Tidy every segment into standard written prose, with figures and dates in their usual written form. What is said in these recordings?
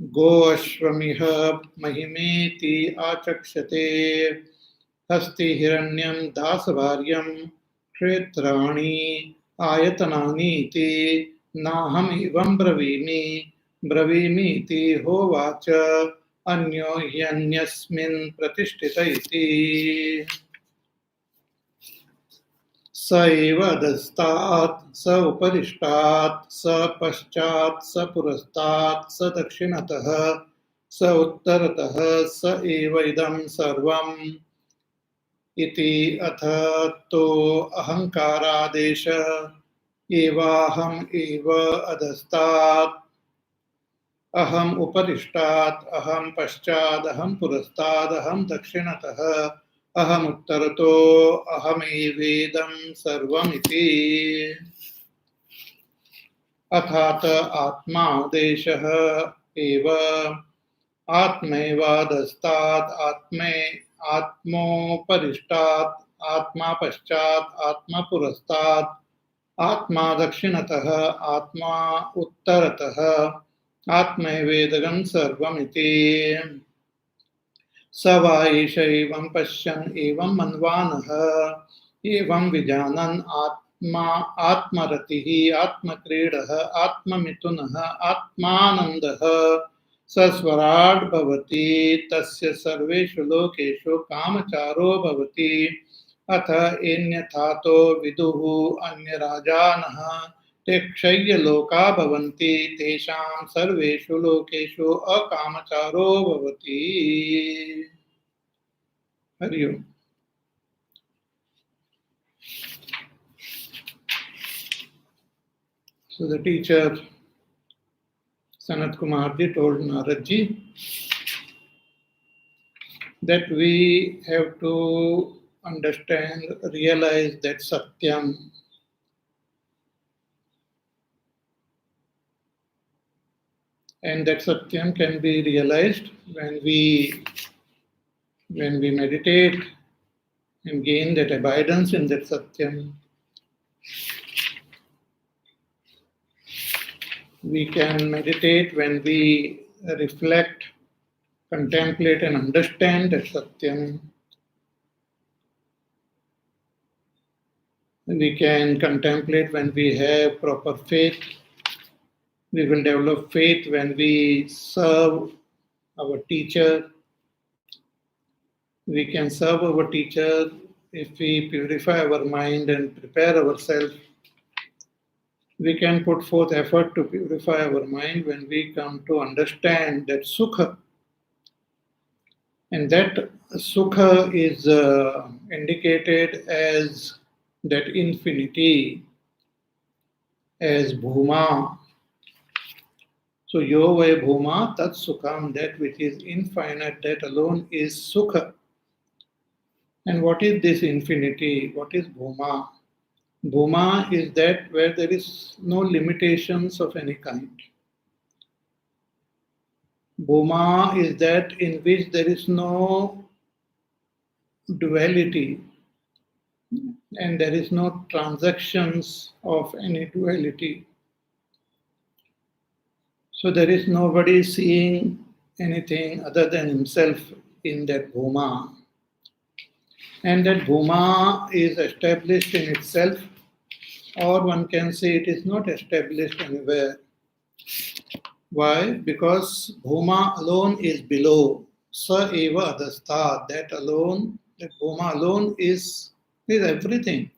Go Ashwamiha Mahimeti Achakshate Hasti Hiranyam Dasavaryam Kshetrani Ayatanani iti Naham Ivam Bravimi iti Hovacha Anyo Hyanyasmin Pratishtita iti स एव अधस्तात् स उपरिष्टात् स पश्चात् स पुरस्तात् स दक्षिणतः स उत्तरतः स एव इदं सर्वम् इति अथ तो अहङ्कारादेश एवाहम् एव अधस्तात् अहम् उपरिष्टात् अहं पश्चात् अहं पुरस्तात् अहं दक्षिणतः अहमुत्तरतो अहमेवेदं सर्वमिति अथात आत्मा देशः एव आत्मैवादस्तात् आत्मोपरिष्टात् आत्मा पश्चात् आत्मा पुरस्तात् आत्मा दक्षिणतः आत्मा उत्तरतः आत्मैवेदं सर्वमिति स वा एष एवं पश्यन् एवं मन्वानः एवं विजानन् आत्मरतिः आत्मक्रीडः आत्ममिथुनः आत्मानन्दः स स्वराड् भवति तस्य सर्वेषु लोकेषु कामचारो भवति अथ एन्यथातो विदुः अन्यराजानः ते क्षय्यलोका भवन्ति तेषां सर्वेषु लोकेषु अकामचारो भवति हरि ओम् So the teacher Sanat Kumarji told Naradji that we have to understand, realize that Satyam and that Satyam can be realized when we meditate and gain that abidance in that Satyam. We can meditate when we reflect, contemplate and understand that Satyam. We can contemplate when we have proper faith. We will develop faith when we serve our teacher. We can serve our teacher if we purify our mind and prepare ourselves. We can put forth effort to purify our mind when we come to understand that Sukha. And that Sukha is indicated as that infinity, as Bhuma. So yo vai Bhuma tat Sukham, that which is infinite, that alone is Sukha. And what is this infinity? What is Bhuma? Bhuma is that where there is no limitations of any kind. Bhuma is that in which there is no duality and there is no transactions of any duality. So there is nobody seeing anything other than himself in that Bhuma. And that Bhuma is established in itself, or one can say it is not established anywhere. Why? Because Bhuma alone is below. Sa eva adhastha, that Bhuma alone is everything.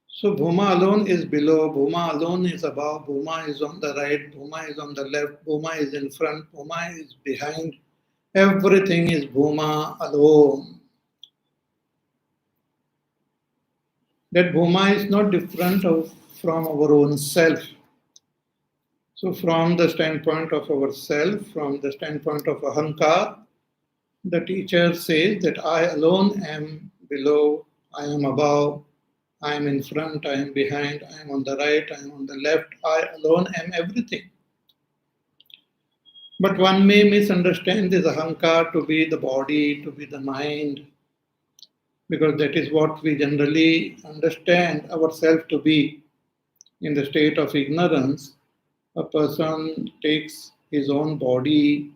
So Bhuma alone is below, Bhuma alone is above, Bhuma is on the right, Bhuma is on the left, Bhuma is in front, Bhuma is behind. Everything is Bhuma alone. That Bhuma is not different from our own self. So from the standpoint of ourself, from the standpoint of Ahankar, the teacher says that I alone am below, I am above, I am in front, I am behind, I am on the right, I am on the left, I alone am everything. But one may misunderstand this Ahankar to be the body, to be the mind, because that is what we generally understand ourselves to be. In the state of ignorance, a person takes his own body,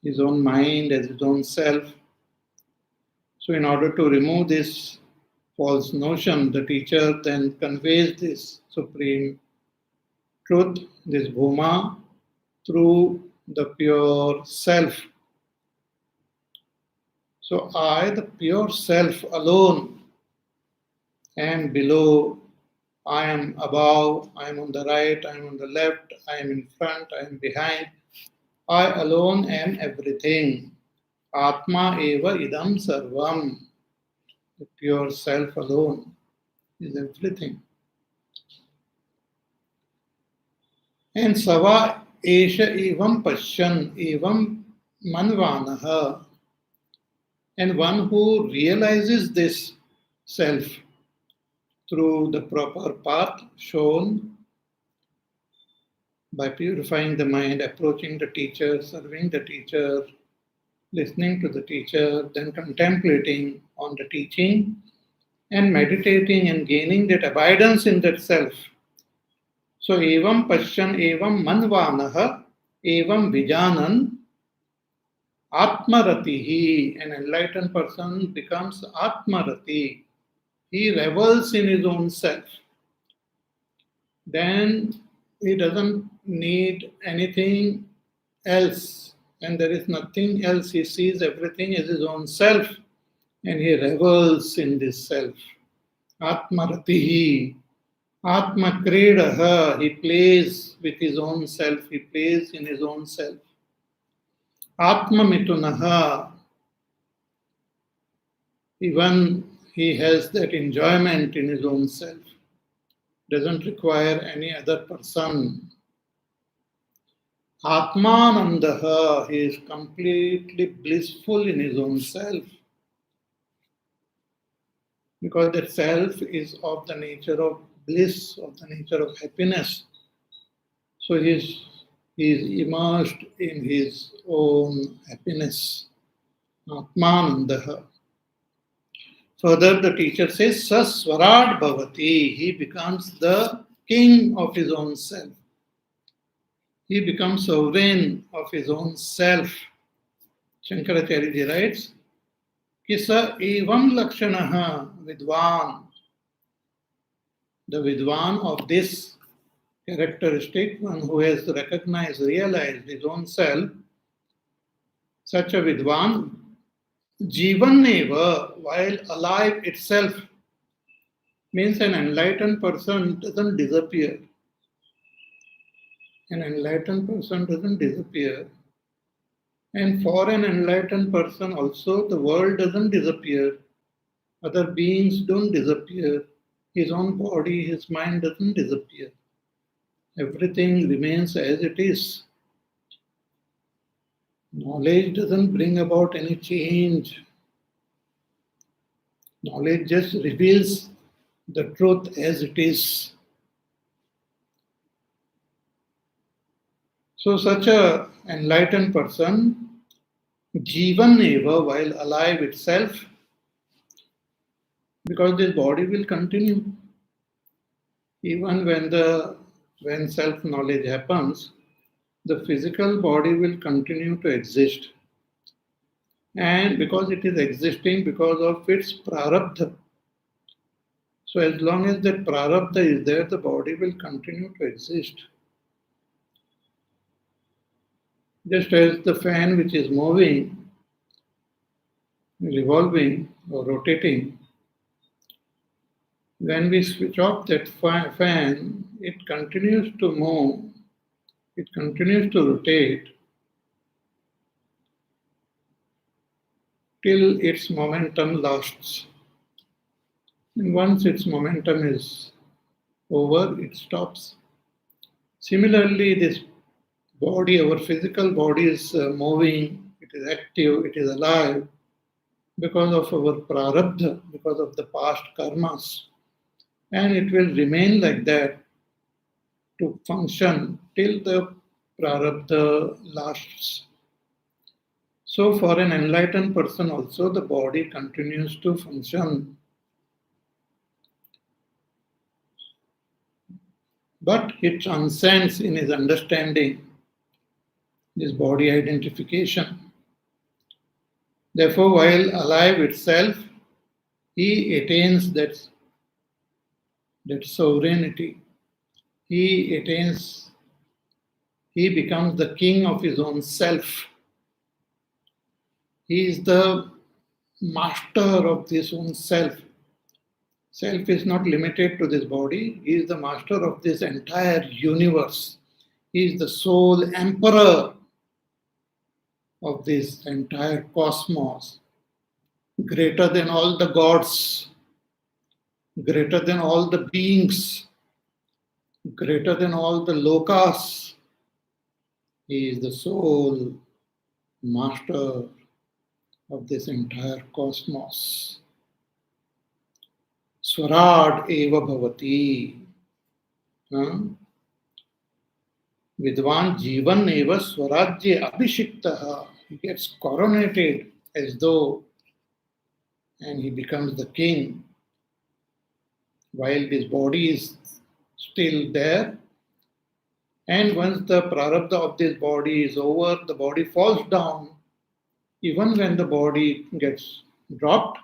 his own mind as his own self. So in order to remove this false notion, the teacher then conveys this supreme truth, this Bhuma, through the pure self. So I, the pure self alone, am below, I am above, I am on the right, I am on the left, I am in front, I am behind. I alone am everything. Atma eva idam sarvam. The pure self alone is everything. And sava esha evam pashyan evam manvanaha. And one who realizes this self through the proper path shown by purifying the mind, approaching the teacher, serving the teacher, listening to the teacher, then contemplating on the teaching and meditating and gaining that abidance in that self. So, evam pashyan evam manvanaha evam vijanan atmaratihi. An enlightened person becomes atmarati. He revels in his own self. Then he doesn't need anything else, and there is nothing else. He sees everything as his own self, and he revels in this self. Atmaratihi, Atma Kredaha, he plays with his own self, he plays in his own self. Atma Mitunaha, even he has that enjoyment in his own self, doesn't require any other person. Atmanandaha, he is completely blissful in his own self. Because that self is of the nature of bliss, of the nature of happiness. So he is immersed in his own happiness. Atmanandaha. Further, the teacher says, Saswarad Bhavati. He becomes the king of his own self. He becomes sovereign of his own self. Shankaracharya writes, Kisa evam lakshanaha vidwan. The vidwan of this characteristic, one who has recognized, realized his own self, such a vidwan, jivan neva, while alive itself, means an enlightened person doesn't disappear. An enlightened person doesn't disappear. And for an enlightened person also, the world doesn't disappear. Other beings don't disappear. His own body, his mind doesn't disappear. Everything remains as it is. Knowledge doesn't bring about any change. Knowledge just reveals the truth as it is. So such a enlightened person, jivan eva, while alive itself, because this body will continue. Even when self-knowledge happens, the physical body will continue to exist. And because it is existing because of its prarabdha. So as long as that prarabdha is there, the body will continue to exist. Just as the fan which is moving, revolving or rotating, when we switch off that fan, it continues to move, it continues to rotate till its momentum lasts. And once its momentum is over, it stops. Similarly, this body, our physical body is moving, it is active, it is alive because of our prarabdha, because of the past karmas. And it will remain like that to function till the prarabdha lasts. So for an enlightened person also, the body continues to function. But it transcends in his understanding this body identification. Therefore, while alive itself, he attains that sovereignty. He becomes the king of his own self. He is the master of this own self. Self is not limited to this body. He is the master of this entire universe. He is the sole emperor of this entire cosmos, greater than all the gods, greater than all the beings, greater than all the lokas. He is the sole master of this entire cosmos. Swarad eva bhavati. Vidwan jivan eva swarajye abhishiktaha. He gets coronated as though, and he becomes the king. While this body is still there, and once the prarabdha of this body is over, the body falls down. Even when the body gets dropped,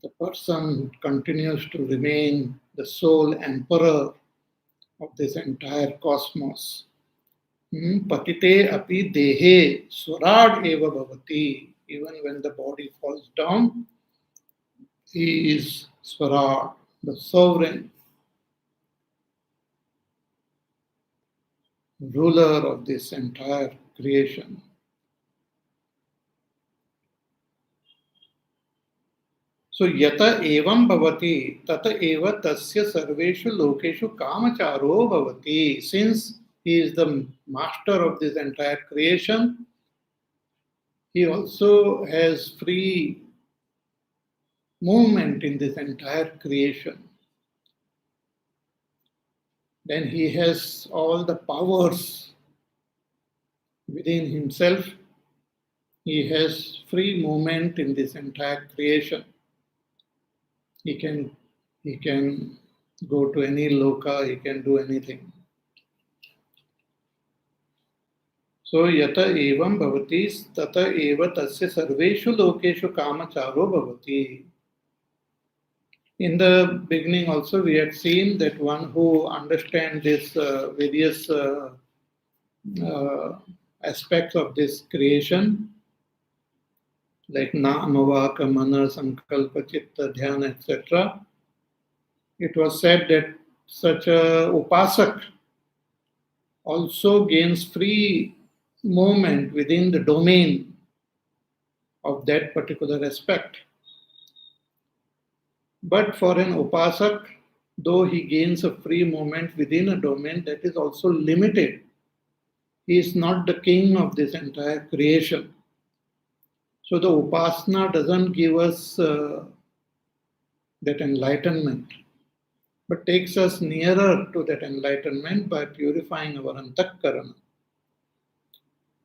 the person continues to remain the sole emperor of this entire cosmos. Patite api dehe swarad eva bhavati. Even when the body falls down, he is Swarad, the sovereign ruler of this entire creation. So yata evam bhavati tata eva tasya sarveshu lokeshu kamacharo bhavati. Since he is the master of this entire creation, he also has free movement in this entire creation. Then he has all the powers within himself. He has free movement in this entire creation. He can go to any loka, he can do anything. So yata evam bhavati tata eva tasya sarveshu lokeshu kamacharo bhavati. In the beginning also we had seen that one who understands this various aspects of this creation, like Namavaka, Mana, Sankalpa, Chitta, Dhyana, etc. It was said that such a upasak also gains free movement within the domain of that particular aspect. But for an upasak, though he gains a free movement within a domain, that is also limited. He is not the king of this entire creation. So the upasana doesn't give us that enlightenment, but takes us nearer to that enlightenment by purifying our antakarana.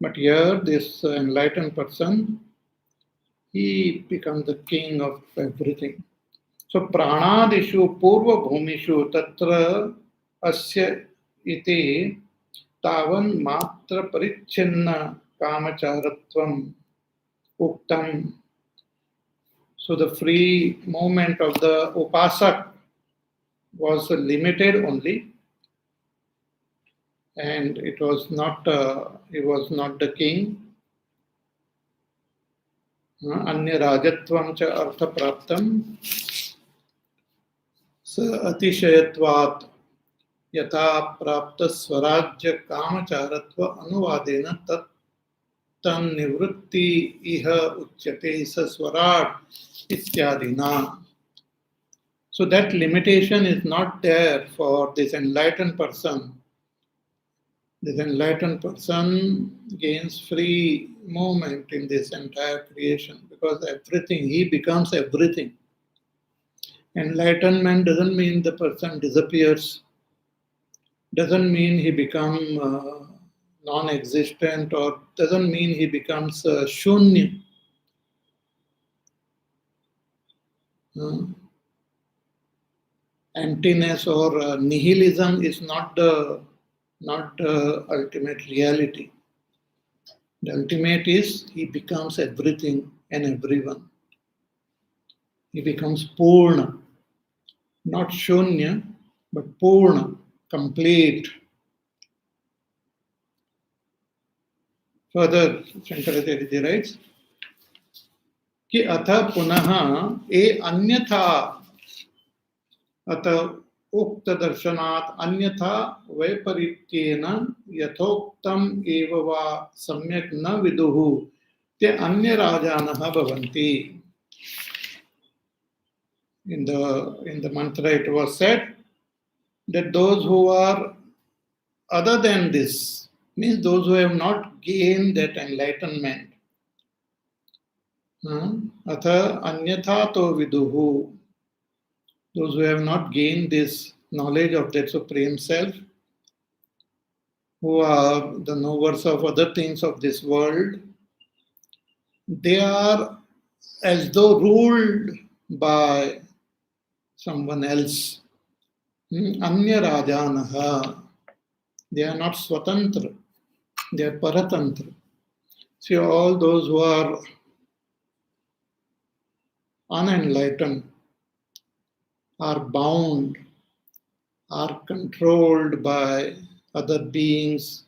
But here, this enlightened person, he becomes the king of everything. So pranadishu purva bhumishu tatra asya iti tavan matra parichinna kamacharatvam uktam. So the free movement of the upasak was limited only, and it was not he was not the king. Anya rajatvam cha artha praptam sa atishayatvat yatha prapta swarajya kamacharatva anuvadena tat tan nivrutti iha uchyate sa swarad ityadina. So that limitation is not there for this enlightened person. This enlightened person gains free movement in this entire creation because everything, he becomes everything. Enlightenment doesn't mean the person disappears, doesn't mean he becomes non-existent, or doesn't mean he becomes shunya. Emptiness or nihilism is not the ultimate reality. The ultimate is he becomes everything and everyone. He becomes Purna, not Shunya, but Purna, complete. Further, Shankaracharya writes, कि अथ पुनः ए अन्यथा अत उक्त दर्शनात् अन्यथा वैपरीत्येन यथोक्तम् एव वा सम्यक् न विदुः ते अन्य राजानः भवन्ति. In the mantra it was said that those who are other than this, means those who have not gained that enlightenment, atha anyatha to viduhu, those who have not gained this knowledge of that Supreme Self, who are the knowers of other things of this world, they are as though ruled by someone else. Anya Rajanaha. They are not Swatantra, they are Paratantra. See, all those who are unenlightened are bound, are controlled by other beings,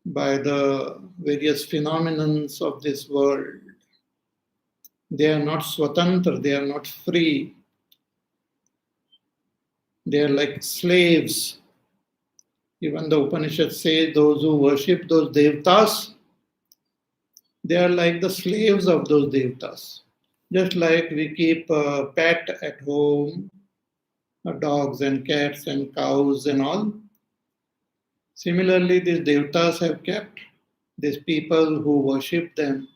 by the various phenomena of this world. They are not Swatantra, they are not free. They are like slaves. Even the Upanishad says those who worship those devtas, they are like the slaves of those devtas. Just like we keep a pet at home, dogs and cats and cows and all. Similarly, these devtas have kept these people who worship them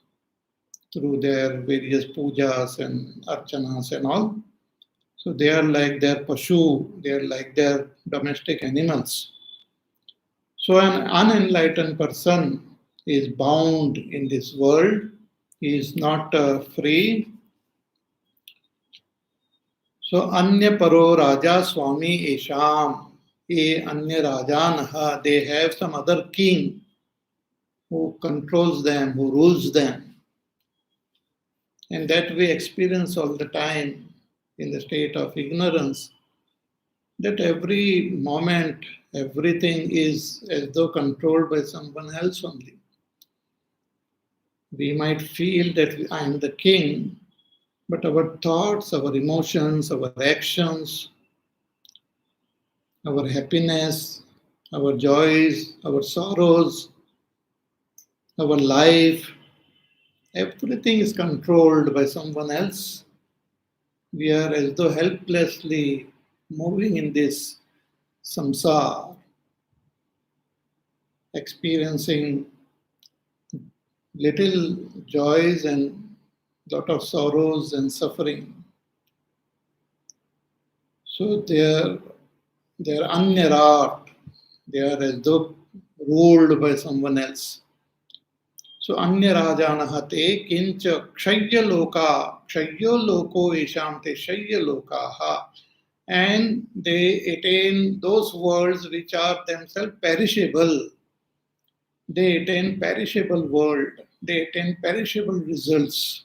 through their various pujas and archanas and all. So they are like their pashu, they are like their domestic animals. So an unenlightened person is bound in this world, he is not free. So Anya Paro Raja Swami Esham, Anya Rajanaha, they have some other king who controls them, who rules them. And that we experience all the time in the state of ignorance, that every moment, everything is as though controlled by someone else only. We might feel that I am the king, but our thoughts, our emotions, our actions, our happiness, our joys, our sorrows, our life, everything is controlled by someone else. We are as though helplessly moving in this samsara, experiencing little joys and lot of sorrows and suffering. So they are anyarat, they are as though ruled by someone else. So anya rajanaha te kincha kshaya loka, kshayo loko esham te shaya lokaha. And they attain those worlds which are themselves perishable. They attain perishable world. They attain perishable results.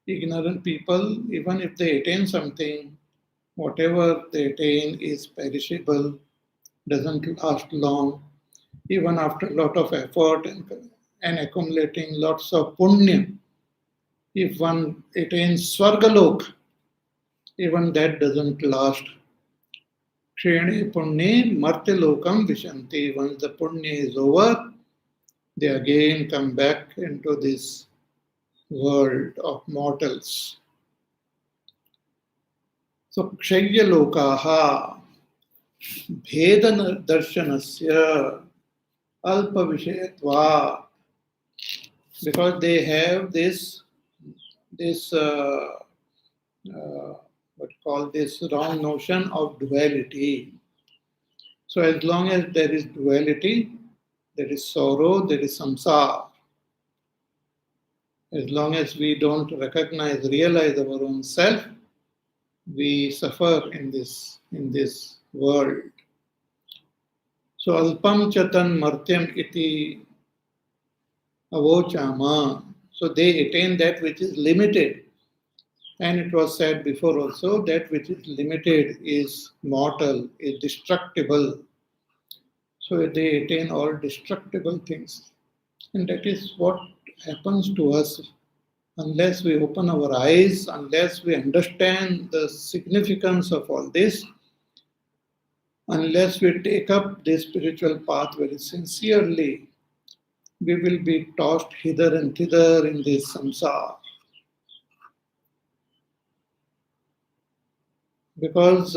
Ignorant people, even if they attain something, whatever they attain is perishable, doesn't last long. Even after a lot of effort and accumulating lots of punya, if one attains Swargalok, even that doesn't last. Kshene punye martilokam vishanti. Once the punya is over, they again come back into this world of mortals. So kshaya lokaha bheda darshanasya alpa vishayatva, because they have this what call this wrong notion of duality. So as long as there is duality, there is sorrow, there is samsara. As long as we don't recognize, realize our own self, we suffer in this world. So alpam chatan martyam iti avochama. So they attain that which is limited. And it was said before also that which is limited is mortal, is destructible. So they attain all destructible things. And that is what happens to us unless we open our eyes, unless we understand the significance of all this, unless we take up this spiritual path very sincerely, we will be tossed hither and thither in this samsara. Because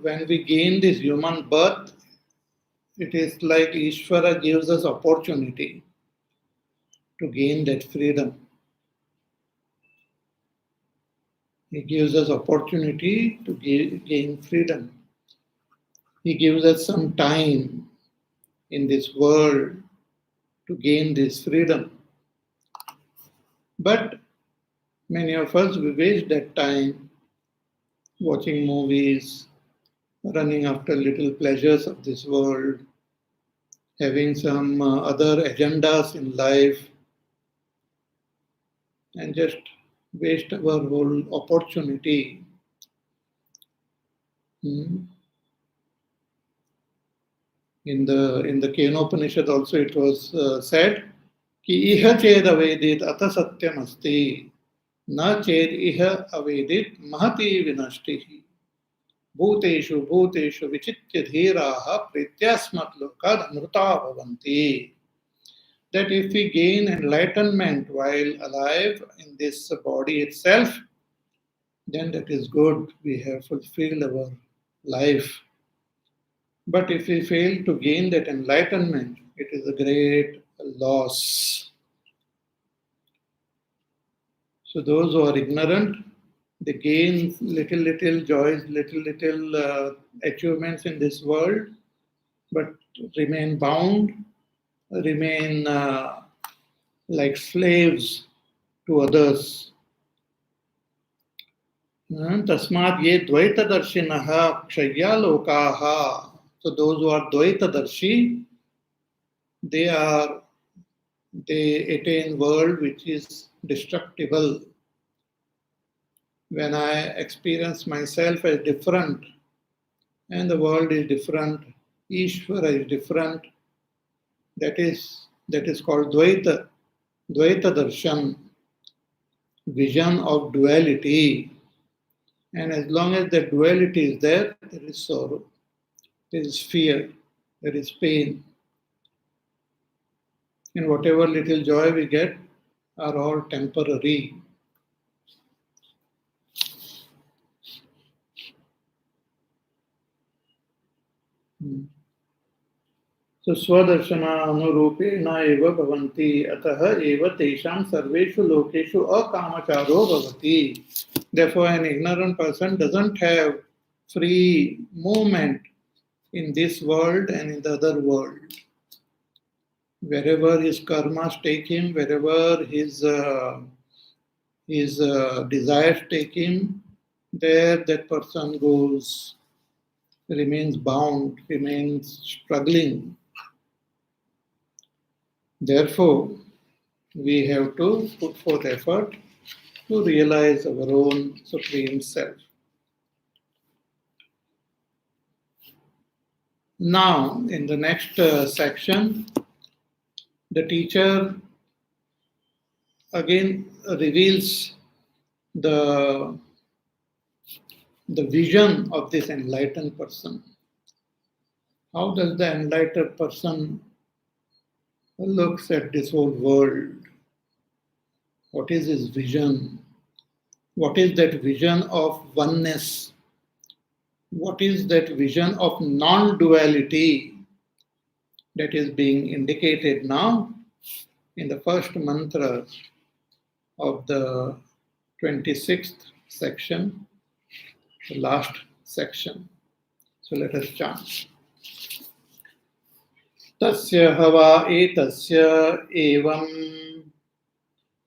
when we gain this human birth, it is like Ishvara gives us opportunity to gain that freedom. He gives us opportunity to gain freedom. He gives us some time in this world to gain this freedom. But many of us, we waste that time watching movies, running after little pleasures of this world, having some other agendas in life, and just waste our whole opportunity. In the Kena Upanishad also it was said, ki iha ched avedit ata satyam asti, na ched iha avedit mahati vinashtihi. Bhuteshu bhuteshu vichitya dhiraha prityasmat lokad amruta bhavanti. That if we gain enlightenment while alive in this body itself, then that is good. We have fulfilled our life. But if we fail to gain that enlightenment, it is a great loss. So those who are ignorant, they gain little joys, little achievements in this world, but remain bound, remain like slaves to others. Tasmat ye dvaitadarshinaha kshaya lokaha. So those who are dvaitadarshi, they attain world which is destructible. When I experience myself as different and the world is different, Ishvara is different, that is called Dvaita Darshan, vision of duality. And as long as the duality is there, there is sorrow, there is fear, there is pain. And whatever little joy we get are all temporary. So swadarshana anurupena eva bhavanti ataha eva tesham sarveshu lokeshu akamacharo bhavati. Therefore, an ignorant person doesn't have free movement in this world and in the other world. Wherever his karmas take him, wherever his desires take him, there that person goes, remains bound, remains struggling. Therefore, we have to put forth effort to realize our own Supreme Self. Now, in the next section, the teacher again reveals the vision of this enlightened person. How does the enlightened person looks at this whole world? What is his vision? What is that vision of oneness? What is that vision of non-duality that is being indicated now in the first mantra of the 26th section, the last section. So let us chant. Tasya hava etasya evam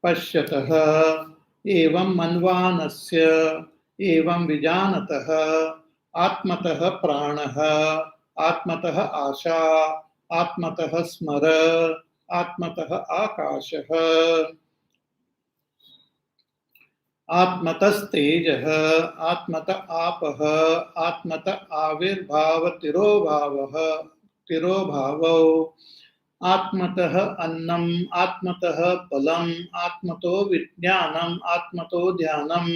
pashyatah evam manvanasya evam vijanatah atmatah pranah atmatah asha atmatah smara Atmatah Akashah, Atmatastejah, Atmata Apah, Atmata Avirbhava Tirobhavah, Tirobhavo, Atmatah Annam, Atmatah Palam, Atmato Vijnanam, Atmato Dhyanam,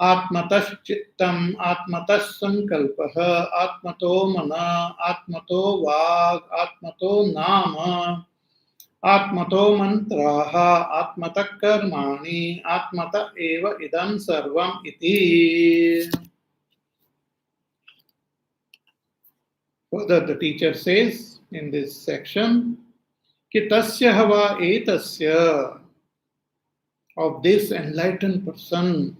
Atmatashchittam, Atmatasankalpah, Atmato Mana, Atmato Vag, Atmato Nama, Atmato Mantraha, Atmata Karmani, Atmata Eva Idam Sarvam Iti. Further, the teacher says in this section, Ki tasya hava etasya, of this enlightened person.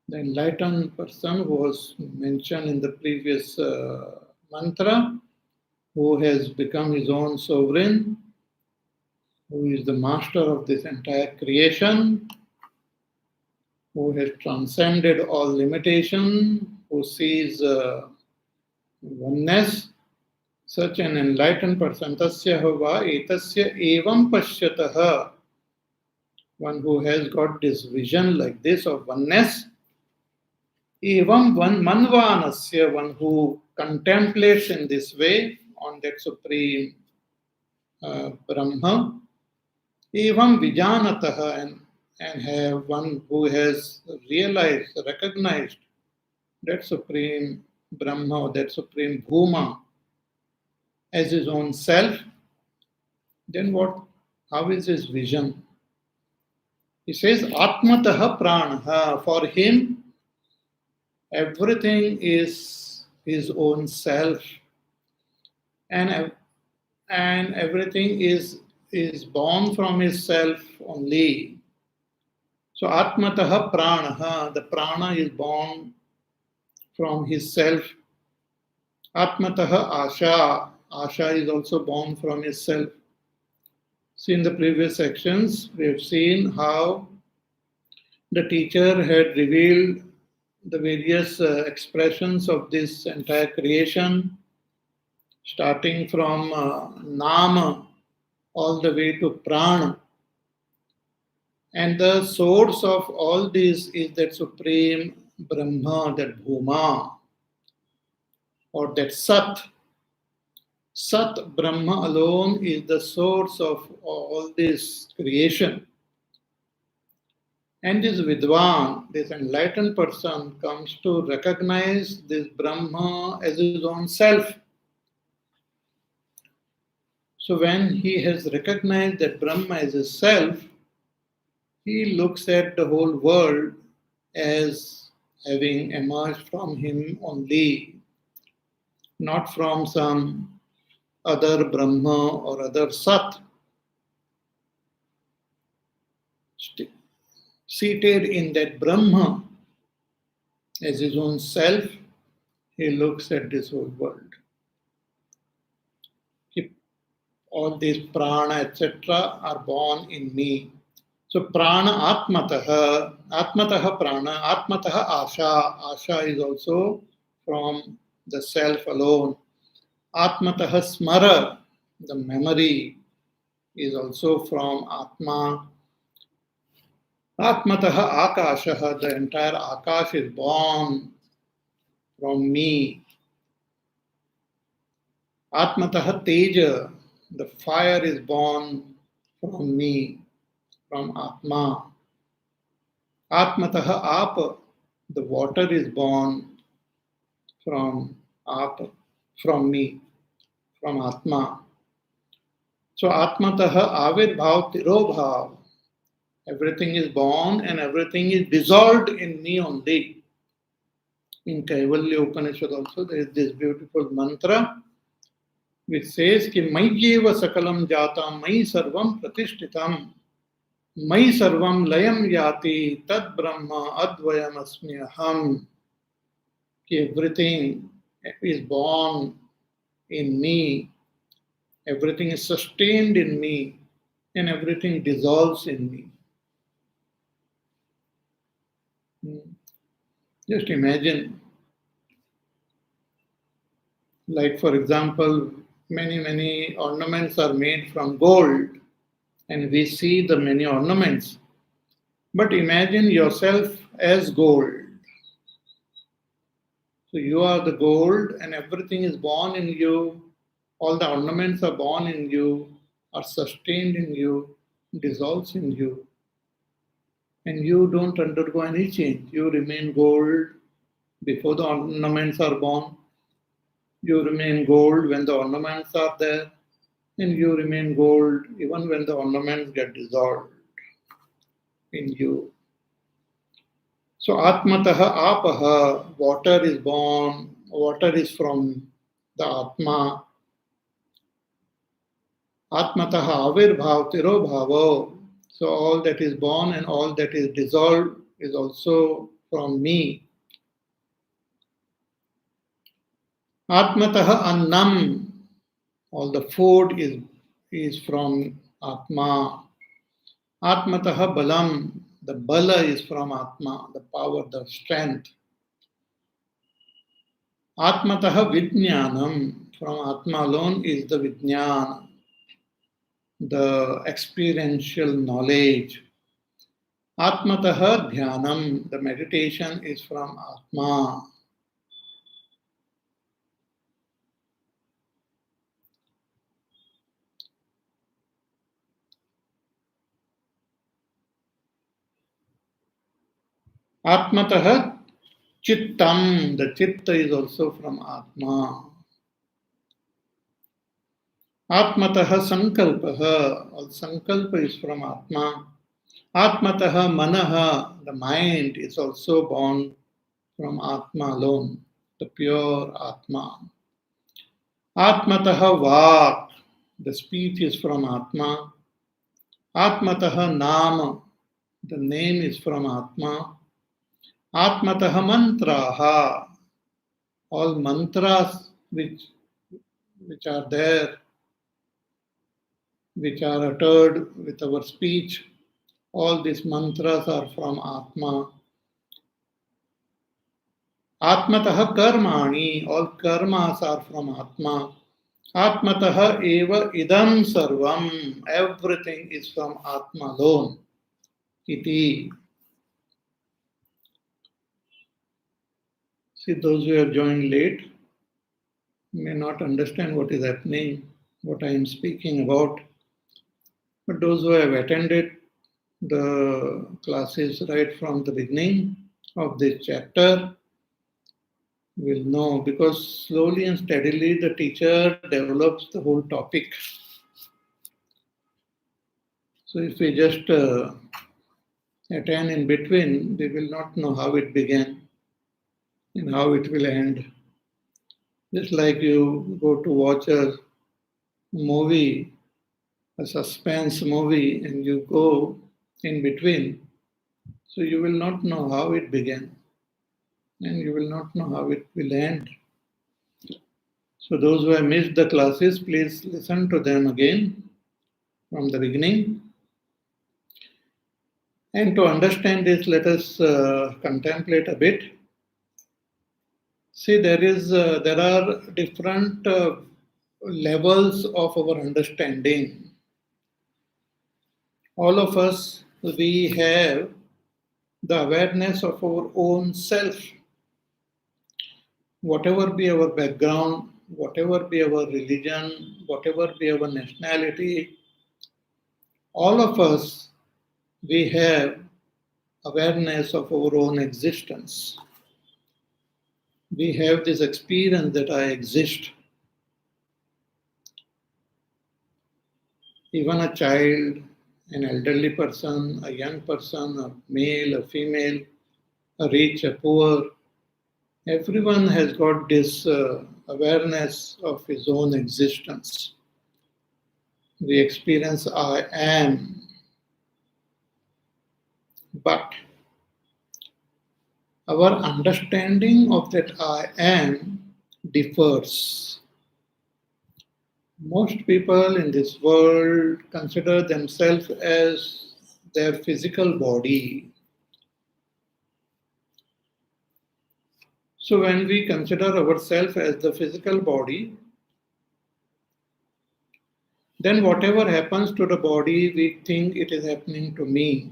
The enlightened person who was mentioned in the previous mantra, who has become his own sovereign, who is the master of this entire creation, who has transcended all limitation, who sees oneness, such an enlightened person, tasya hava etasya evam pashyatah, one who has got this vision like this of oneness, evam one manvanasya, one who contemplates in this way on that supreme Brahma, evam vijanatah, and have one who has realized, recognized that supreme Brahma, that supreme Bhuma as his own self, then what? How is his vision? He says, Atmatah pranaha. For him, everything is his own self, and everything is born from his self only. So Atmatah pranaha, the prana is born from his self. Atmatah asha, asha is also born from his self. See, in the previous sections, we have seen how the teacher had revealed the various expressions of this entire creation, starting from Nama all the way to Prana. And the source of all this is that supreme Brahma, that Bhuma, or that Sat. Sat Brahma alone is the source of all this creation. And this Vidwan, this enlightened person, comes to recognize this Brahma as his own self. So when he has recognized that Brahma as his self, he looks at the whole world as having emerged from him only, not from some other Brahma or other Sat. Seated in that Brahma as his own self, he looks at this whole world. All these prana, etc., are born in me. So prana atmatah prana, atmatah asha. Asha is also from the self alone. Atmatah smara, the memory, is also from Atma. Atmatah akasha, the entire Akash is born from me. Atmatah teja, the fire is born from me, from Atma. Atmatah apa, the water is born from apa, from me, from Atma. So Atmatah avirbhav tirobhav, everything is born and everything is dissolved in me only. In Kaivalya Upanishad also there is this beautiful mantra which says ki mayyeva sakalam jatam mai sarvam pratishtitam mai sarvam layam yati tad brahma advayam asmi aham, ki everything is born in me, everything is sustained in me, and everything dissolves in me. Just imagine, like for example, many ornaments are made from gold, and we see the many ornaments. But imagine yourself as gold. So you are the gold, and everything is born in you. All the ornaments are born in you, are sustained in you, dissolves in you. And you don't undergo any change. You remain gold before the ornaments are born. You remain gold when the ornaments are there. And you remain gold even when the ornaments get dissolved in you. So Atmataha Apaha, water is born, water is from the Atma. Atmataha Avirbhav Tirobhavo. So all that is born and all that is dissolved is also from me. Atmataha Annam. All the food is from Atma. Atmataha Balam. The Bala is from Atma, the power, the strength. Atmataha Vijnanam. From Atma alone is the Vijnana, the experiential knowledge. Atmataha Dhyanam. The meditation is from Atma. Atmataha Chittam. The Chitta is also from Atma. Atmataha Sankalpaha. All Sankalpa is from Atma. Atmataha Manaha. The mind is also born from Atma alone, the pure Atma. Atmataha Vak. The speech is from Atma. Atmataha Nama. The name is from Atma. Atmataha Mantraha. All mantras which are there, which are uttered with our speech, all these mantras are from Atma. Atmataha Karmani. All karmas are from Atma. Atmataha eva idam sarvam. Everything is from Atma alone. Iti. See, those who have joined late may not understand what is happening, what I am speaking about. But those who have attended the classes right from the beginning of this chapter will know, because slowly and steadily the teacher develops the whole topic. So if we just attend in between, we will not know how it began and how it will end. Just like you go to watch a movie, a suspense movie, and you go in between, so you will not know how it began and you will not know how it will end. So those who have missed the classes, please listen to them again from the beginning. And to understand this, let us contemplate a bit. See, there are different levels of our understanding. All of us, we have the awareness of our own self. Whatever be our background, whatever be our religion, whatever be our nationality, all of us, we have awareness of our own existence. We have this experience that I exist. Even a child, an elderly person, a young person, a male, a female, a rich, a poor, everyone has got this awareness of his own existence. We experience I am, but our understanding of that I am differs. Most people in this world consider themselves as their physical body. So when we consider ourselves as the physical body, then whatever happens to the body, we think it is happening to me.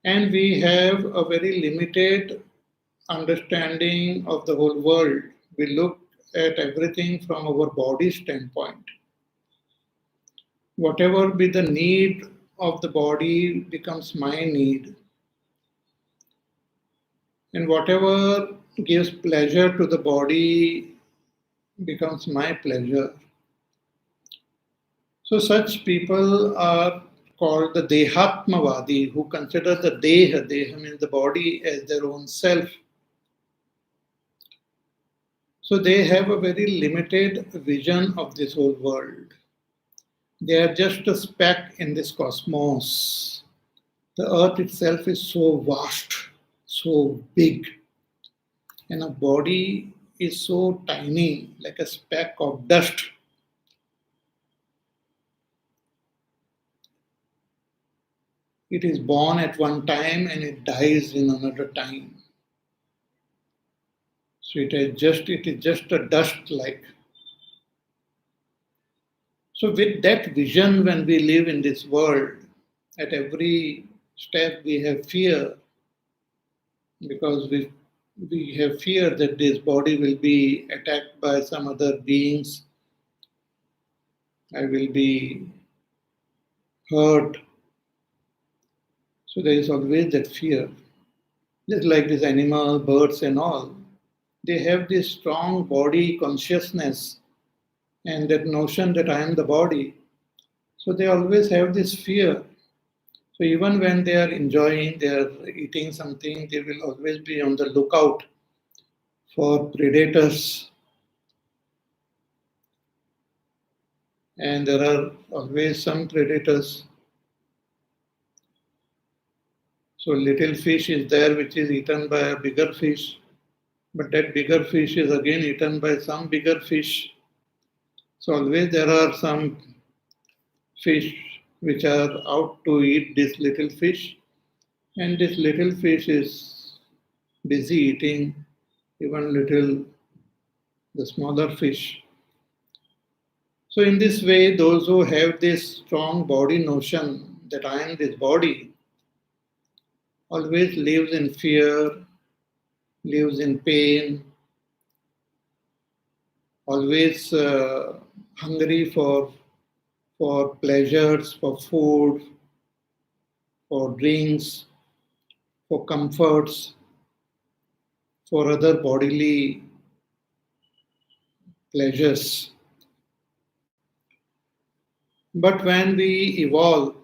And we have a very limited understanding of the whole world. We look at everything from our body standpoint. Whatever be the need of the body becomes my need. And whatever gives pleasure to the body becomes my pleasure. So such people are called the Dehatmavadi, who consider the Deha means the body, as their own self. So they have a very limited vision of this whole world. They are just a speck in this cosmos. The earth itself is so vast, so big, and a body is so tiny, like a speck of dust. It is born at one time and it dies in another time. So it is just a dust like. So with that vision, when we live in this world, at every step we have fear, because we have fear that this body will be attacked by some other beings. I will be hurt. So there is always that fear. Just like this animal, birds and all, they have this strong body consciousness and that notion that I am the body. So they always have this fear. So even when they are enjoying, they are eating something, they will always be on the lookout for predators. And there are always some predators. So little fish is there which is eaten by a bigger fish, but that bigger fish is again eaten by some bigger fish. So always there are some fish which are out to eat this little fish, and this little fish is busy eating even little the smaller fish. So in this way, those who have this strong body notion that I am this body always lives in fear, lives in pain, always hungry for pleasures, for food, for drinks, for comforts, for other bodily pleasures. But when we evolve,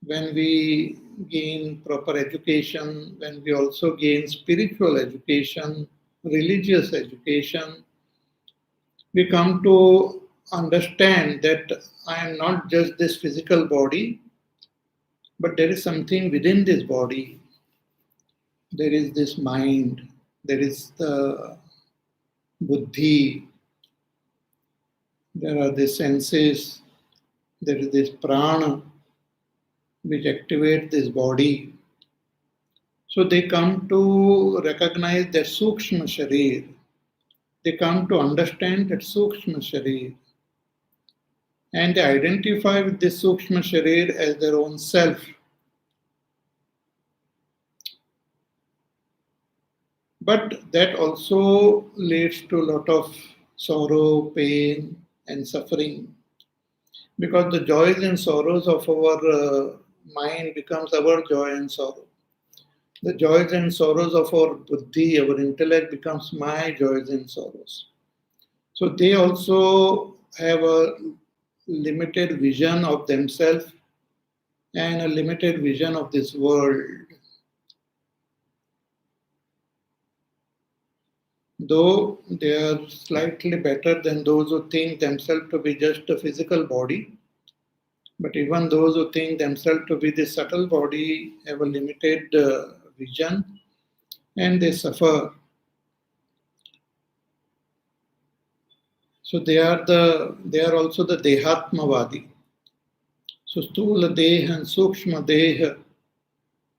when we gain proper education, when we also gain spiritual education, religious education, we come to understand that I am not just this physical body, but there is something within this body. There is this mind, there is the buddhi, there are the senses, there is this prana which activate this body. So they come to recognize that Sukshma Sharir. They come to understand that Sukshma Sharir. And they identify with this Sukshma Sharir as their own self. But that also leads to a lot of sorrow, pain, and suffering. Because the joys and sorrows of our mind becomes our joy and sorrow. The joys and sorrows of our buddhi, our intellect becomes my joys and sorrows. So they also have a limited vision of themselves and a limited vision of this world. Though they are slightly better than those who think themselves to be just a physical body, but even those who think themselves to be the subtle body have a limited vision and they suffer. So they are also the Dehatmavadi. So Stula Deha and Sukshma Deha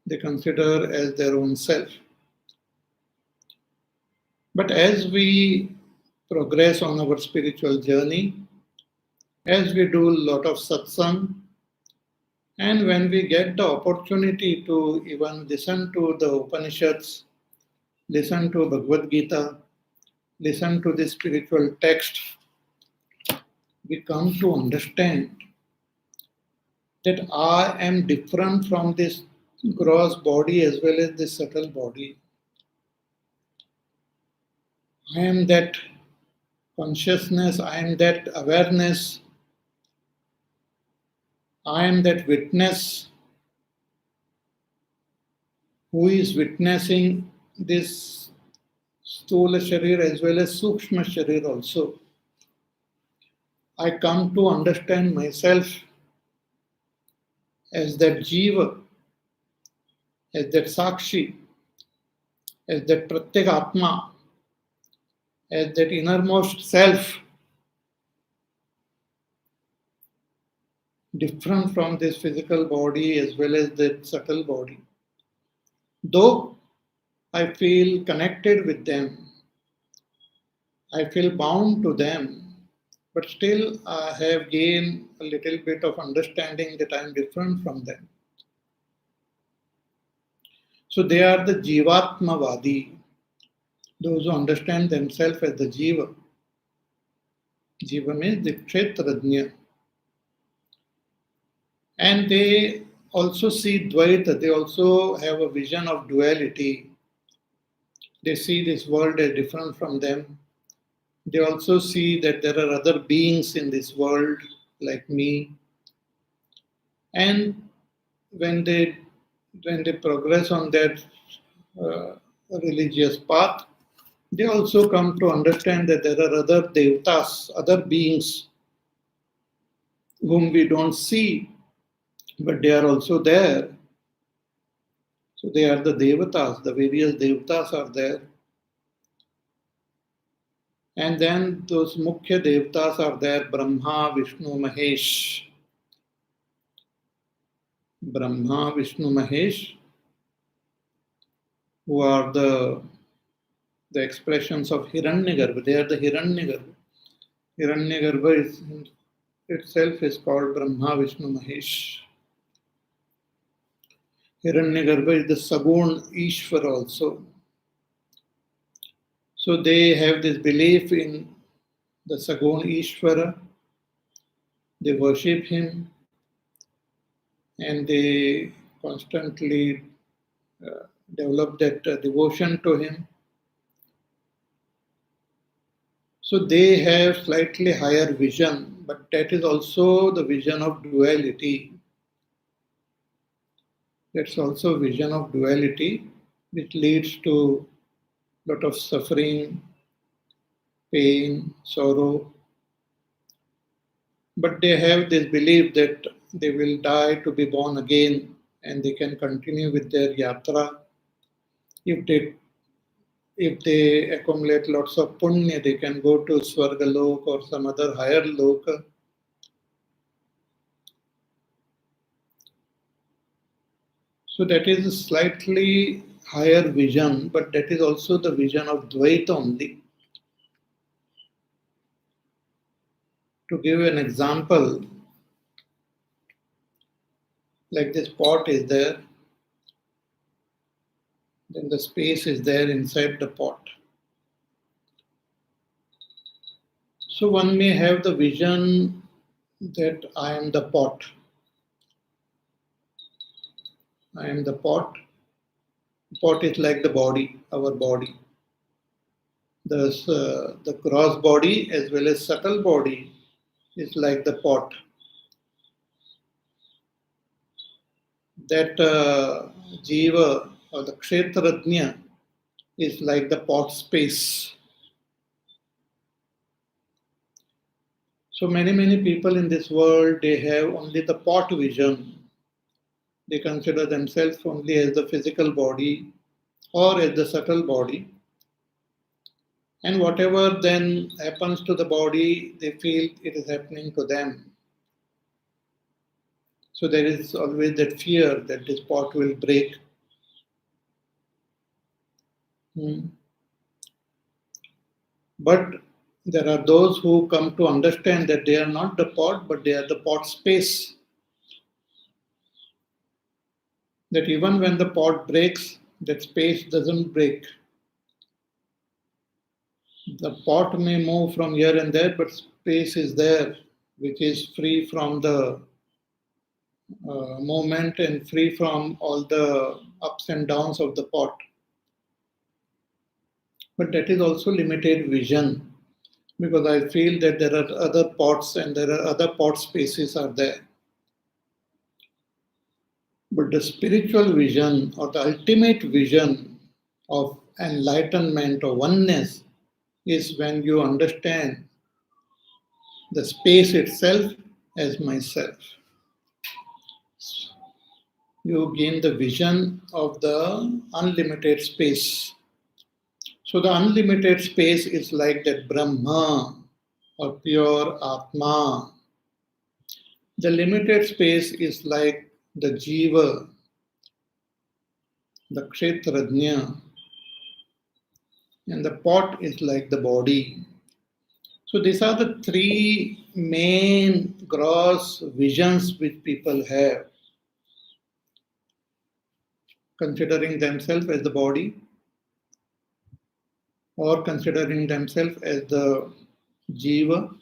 they consider as their own self. But as we progress on our spiritual journey, as we do a lot of satsang, and when we get the opportunity to even listen to the Upanishads, listen to Bhagavad Gita, listen to the spiritual text, we come to understand that I am different from this gross body as well as this subtle body. I am that consciousness, I am that awareness, I am that witness who is witnessing this Stula Sharir as well as Sukshma Sharir also. I come to understand myself as that Jiva, as that Sakshi, as that Pratyek Atma, as that innermost self, different from this physical body as well as that subtle body. Though I feel connected with them, I feel bound to them, but still I have gained a little bit of understanding that I am different from them. So they are the Jivatmavadi, those who understand themselves as the Jiva. Jiva means the Kshetrajna. And they also see Dvaita, they also have a vision of duality. They see this world as different from them. They also see that there are other beings in this world like me. And when they progress on that uh, religious path, they also come to understand that there are other devatas, other beings whom we don't see, but they are also there. So they are the devatas, the various devatas are there. And then those mukhya devatas are there, Brahma, Vishnu, Mahesh. Brahma, Vishnu, Mahesh, who are the expressions of Hiranyagarbha. They are the Hiranyagarbha. Hiranyagarbha is itself is called Brahma, Vishnu, Mahesh. Hiranyagarbha is the Sagun Ishvara also. So they have this belief in the Sagun Ishvara. They worship him and they constantly develop that devotion to him. So they have slightly higher vision, but that is also the vision of duality. That's also vision of duality, which leads to a lot of suffering, pain, sorrow. But they have this belief that they will die to be born again and they can continue with their yatra. If they accumulate lots of punya, they can go to Swargalok or some other higher loka. So that is a slightly higher vision, but that is also the vision of Dvaita only. To give an example, like this pot is there, then the space is there inside the pot. So one may have the vision that I am the pot. I am the pot. Pot is like the body, our body. The gross body as well as subtle body is like the pot. That jiva or the kshetrajna is like the pot space. So many people in this world, they have only the pot vision. They consider themselves only as the physical body or as the subtle body. And whatever then happens to the body, they feel it is happening to them. So there is always that fear that this pot will break. But there are those who come to understand that they are not the pot, but they are the pot space. That even when the pot breaks, that space doesn't break. The pot may move from here and there, but space is there, which is free from the movement and free from all the ups and downs of the pot. But that is also limited vision, because I feel that there are other pots and there are other pot spaces are there. But the spiritual vision or the ultimate vision of enlightenment or oneness is when you understand the space itself as myself. You gain the vision of the unlimited space. So the unlimited space is like that Brahma or pure Atma. The limited space is like the Jiva, the Kshetrajna, and the pot is like the body. So these are the three main gross visions which people have, considering themselves as the body or considering themselves as the Jiva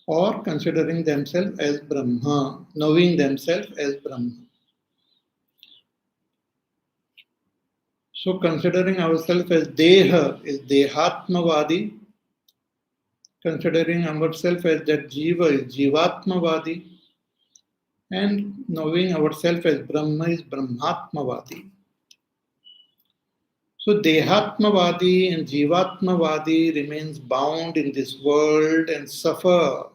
or considering themselves as Brahma, knowing themselves as Brahma. So considering ourselves as Deha is Dehatmavadi, considering ourselves as that Jiva is Jivatmavadi, and knowing ourselves as Brahma is Brahmatmavadi. So Dehatmavadi and Jivatmavadi remains bound in this world and suffer.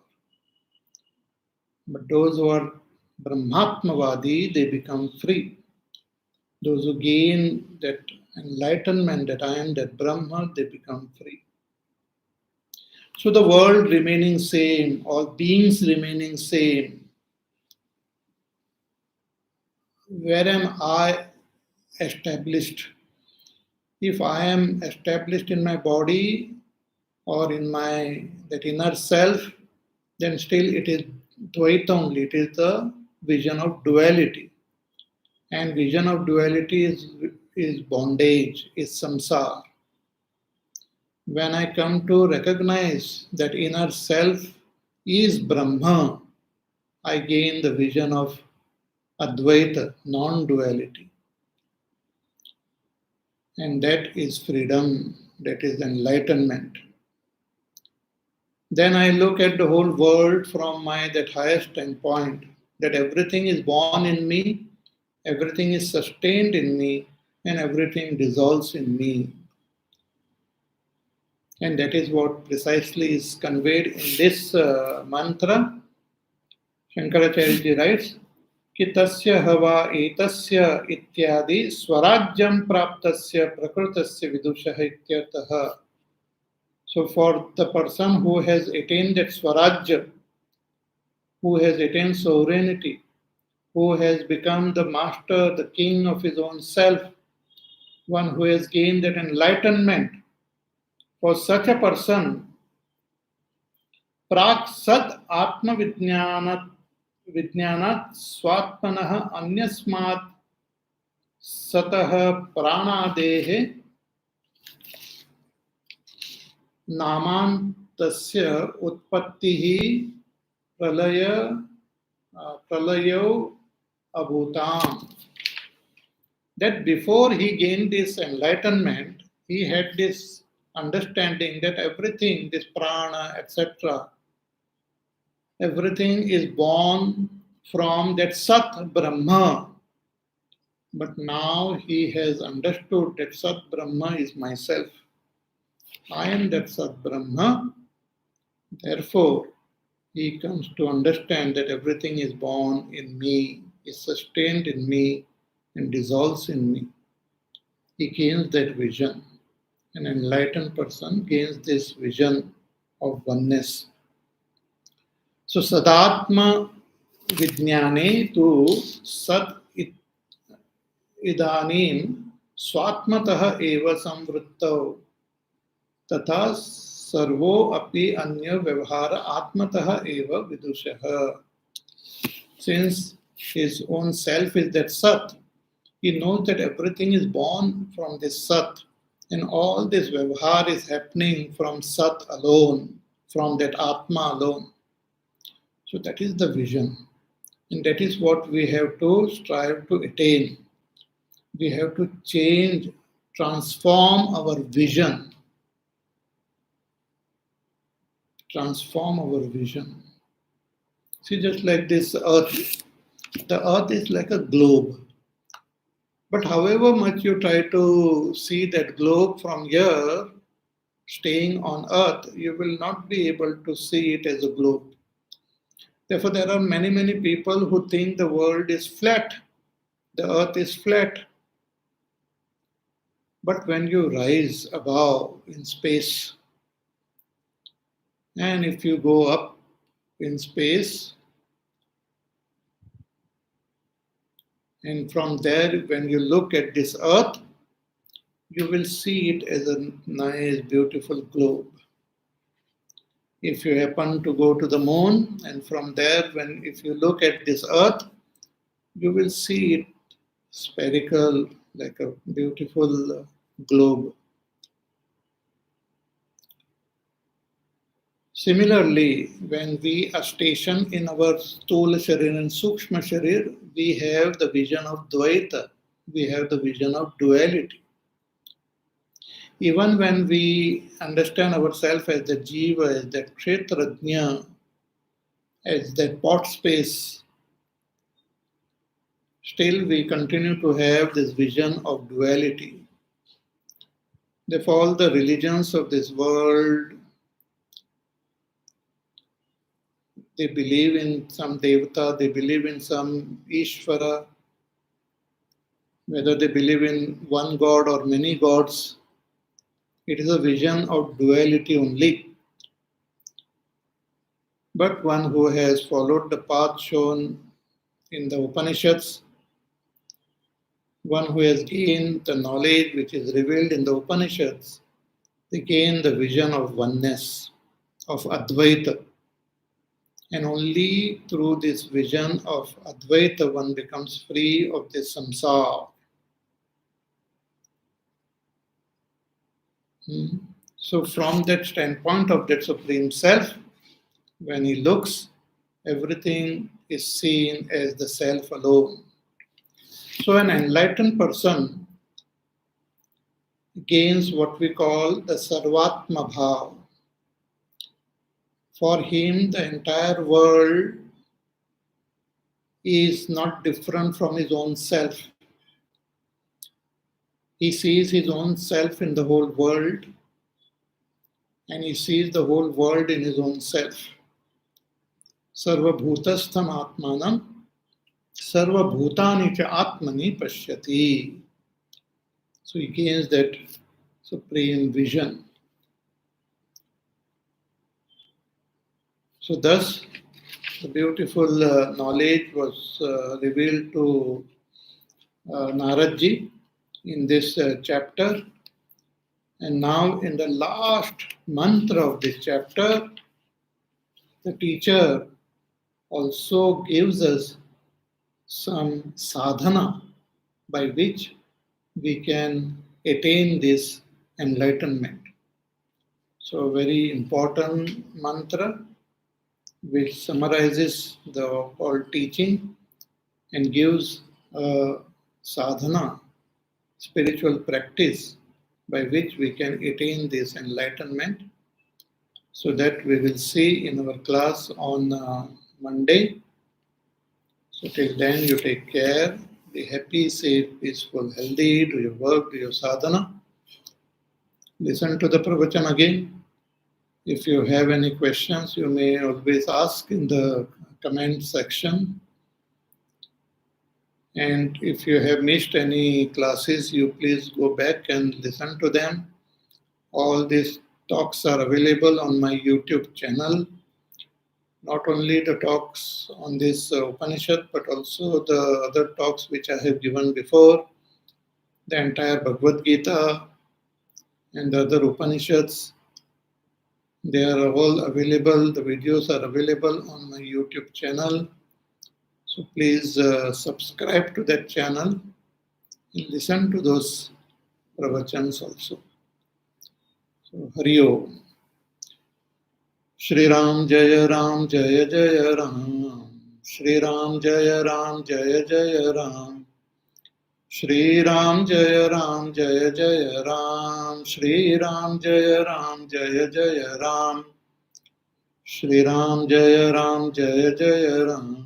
But those who are Brahmatmavadi, they become free. Those who gain that enlightenment, that I am that Brahma, they become free. So the world remaining same, all beings remaining same. Where am I established? If I am established in my body or in my that inner self, then still it is Dvaita only. It is the vision of duality. And vision of duality is bondage, is samsara. When I come to recognize that inner self is Brahma, I gain the vision of Advaita, non-duality. And that is freedom, that is enlightenment. Then I look at the whole world from my that highest standpoint, that everything is born in me, everything is sustained in me, and everything dissolves in me. And that is what precisely is conveyed in this mantra. Shankaracharya ji writes, कि तस्य हवा एतस्य इत्यादि स्वराज्यं प्राप्तस्य प्रकृतस्य विदुषः इत्यर्थः. So for the person who has attained that swarajya, who has attained sovereignty, who has become the master, the king of his own self, one who has gained that enlightenment, for such a person, प्राक् सत् आत्मविज्ञानात् स्वात्मनः अन्यस्मात् सतः प्राणादेः नामान्तस्य उत्पत्तिः प्रलयो abhutam. That before he gained this enlightenment, he had this understanding that everything, this prana, etc., everything is born from that Sat Brahma. But now he has understood that Sat Brahma is myself. I am that Sat Brahma. Therefore, he comes to understand that everything is born in me, is sustained in me, and dissolves in me. He gains that vision. An enlightened person gains this vision of oneness. So sadatma vijnane tu sat idanim swatmatah eva samvrittau तथा Sarvo api anya vyavahara atmataha eva vidushaha. Since his own self is that Sat, he knows that everything is born from this Sat, and all this Vyavahar is happening from Sat alone, from that Atma alone. So that is the vision, and that is what we have to strive to attain. We have to change, transform our vision, transform our vision. See, just like this earth, the earth is like a globe. But however much you try to see that globe from here, staying on earth, you will not be able to see it as a globe. Therefore, there are many, many people who think the world is flat, the earth is flat. But when you rise above in space, and if you go up in space, and from there, when you look at this earth, you will see it as a nice, beautiful globe. If you happen to go to the moon, and from there, if you look at this earth, you will see it spherical, like a beautiful globe. Similarly, when we are stationed in our Stula Sharir and Sukshma Sharir, we have the vision of Dvaita, we have the vision of duality. Even when we understand ourselves as the Jiva, as that Kshetrajna, as that pot space, still we continue to have this vision of duality. Therefore, all the religions of this world, they believe in some Devata, they believe in some Ishvara, whether they believe in one God or many gods, it is a vision of duality only. But one who has followed the path shown in the Upanishads, one who has gained the knowledge which is revealed in the Upanishads, they gain the vision of oneness, of Advaita. And only through this vision of Advaita one becomes free of this samsara. So from that standpoint of that Supreme Self, when he looks, everything is seen as the Self alone. So an enlightened person gains what we call the Sarvatma Bhav. For him, the entire world is not different from his own self. He sees his own self in the whole world, and he sees the whole world in his own self. Sarva bhutastham atmanam, sarva bhutani cha atmani pashyati. So he gains that supreme vision. So thus, the beautiful knowledge was revealed to Naradji in this chapter. And now in the last mantra of this chapter, the teacher also gives us some sadhana by which we can attain this enlightenment. So a very important mantra which summarizes the whole teaching and gives a sadhana, spiritual practice by which we can attain this enlightenment. So that we will see in our class on Monday. So till then you take care, be happy, safe, peaceful, healthy, do your work, do your sadhana. Listen to the pravachan again. If you have any questions, you may always ask in the comment section. And if you have missed any classes, you please go back and listen to them. All these talks are available on my YouTube channel. Not only the talks on this Upanishad, but also the other talks which I have given before, the entire Bhagavad Gita and the other Upanishads. They are all available. The videos are available on my YouTube channel. So please subscribe to that channel and listen to those pravachans also. So Hari Om. Shri Ram Jaya Ram Jaya Jaya Ram. Shri Ram Jaya Ram Jaya Jaya Ram. Shri Ram Jaya Ram Jaya Jaya Ram. Shri Ram Jaya Ram Jaya Jaya Ram. Shri Ram Jaya Ram Jaya Jaya Ram.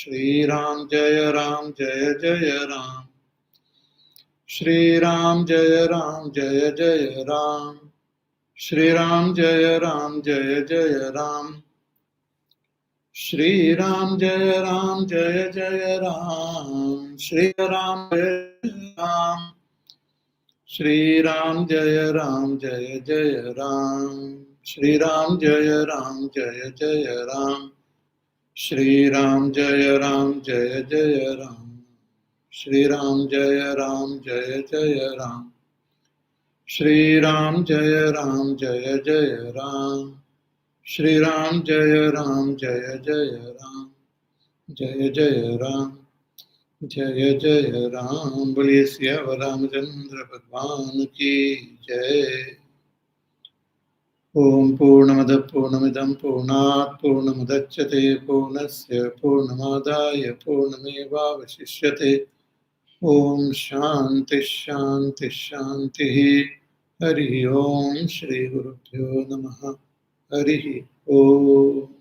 Shri Ram Jaya Ram Jaya Jaya Ram. Shri Ram Jaya Ram Jaya Jaya Ram. Shri Ram Jaya Ram Jaya Jaya Ram. Shri Ram Jaya Ram Jaya Jaya Ram. Shri Ram Jaya Ram. Shri Ram Jaya Ram Jaya Jaya Ram. Shri Ram Jaya Ram Jaya Jaya Ram. Shri Ram Jaya Ram Jaya Jaya Ram. Shri Ram Jaya Ram Jaya Jaya Ram. Shri Ram Jaya Ram Jaya Jaya Ram. Shri Ram Jaya Ram Jaya Jaya Ram. Jaya Jaya Ram. Jaya Jaya Ram. Boliye Siyavar Ramchandra Bhagwan ki Jai. Om Purnamada Purnamidam Purnat Purnamudachyate Purnasya Purnamadaya Purnameva Vasishyate. Om Shanti Shanti Shanti. Hari Om Shri Guru Pyo Namaha. Hari Om.